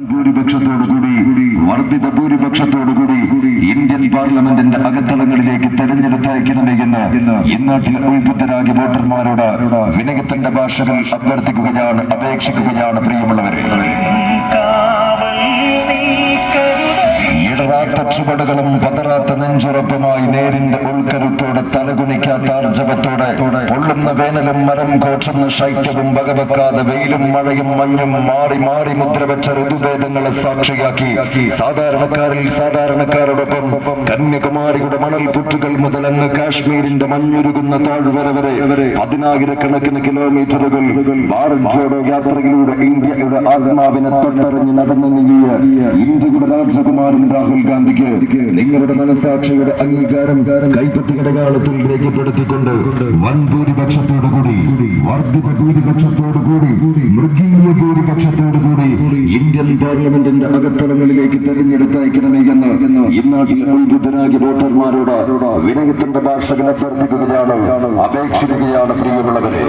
ഭൂരിപക്ഷത്തോടുകൂടി വർദ്ധിത ഭൂരിപക്ഷത്തോടുകൂടി ഇന്ത്യൻ പാർലമെന്റിന്റെ അകത്തളങ്ങളിലേക്ക് തെരഞ്ഞെടുത്തയക്കണമെന്ന് ഇന്നാട്ടിലെ ഉത്ബുദ്ധരായ വോട്ടർമാരോട് വിനയത്തിന്റെ ഭാഷകൾ അഭ്യർത്ഥിക്കുകയാണ്, അപേക്ഷിക്കുകയാണ്. പ്രിയമുള്ളവരെ, ഇടറാത്ത ചുവടുകളും പതറാത്ത നെഞ്ചുറപ്പുമായി നേരിന്റെ ഉൾക്കരുത്തോടെ തലകുണിക്കാത്ത ആർജവത്തോടെ പൊള്ളുന്ന വേനലും മരം കോച്ചുന്ന ശൈത്യവും വകവെക്കാതെ വെയിലും മഴയും മഞ്ഞും മാറി മാറി മുദ്രവെച്ച ഋതുഭേദങ്ങളെ സാക്ഷിയാക്കി സാധാരണക്കാരോടൊപ്പം കന്യാകുമാരിയുടെ മണൽ പുറ്റുകൾ മുതൽ അങ്ങ് കാശ്മീരിന്റെ മഞ്ഞുരുകുന്ന താഴ്വര വരെ 10,000-കണക്കിന് കിലോമീറ്ററുകൾ ഭാരത് ജോഡോ യാത്രയിലൂടെ ഇന്ത്യയുടെ ആത്മാവിനെ തൊട്ടറിഞ്ഞ് നടന്നു നീങ്ങിയ ഇന്ത്യയുടെ രാജകുമാരൻ രാഹുൽ ഗാന്ധിക്ക് നിങ്ങളുടെ മനസാക്ഷിയുടെ അംഗീകാരം കൈപ്പത്തിയുടെ കാലത്തിൽ രേഖപ്പെടുത്തിക്കൊണ്ട് വൻ ഭൂരിപക്ഷത്തോടുകൂടി, വർദ്ധിത ഭൂരിപക്ഷത്തോടുകൂടി, മൃഗീയ ഭൂരിപക്ഷത്തോടുകൂടി ഇന്ത്യൻ പാർലമെന്റിന്റെ അകത്തളങ്ങളിലേക്ക് തെരഞ്ഞെടുത്തയക്കണമേ എന്ന് ഇന്നാട്ടിലെ ഉത്ബുദ്ധരായ വോട്ടർമാരോട് വിനയത്തിന്റെ ഭാഷകൾ അഭ്യർത്ഥിക്കുകയാണ്, അപേക്ഷിക്കുകയാണ്. പ്രിയമുള്ളവരെ,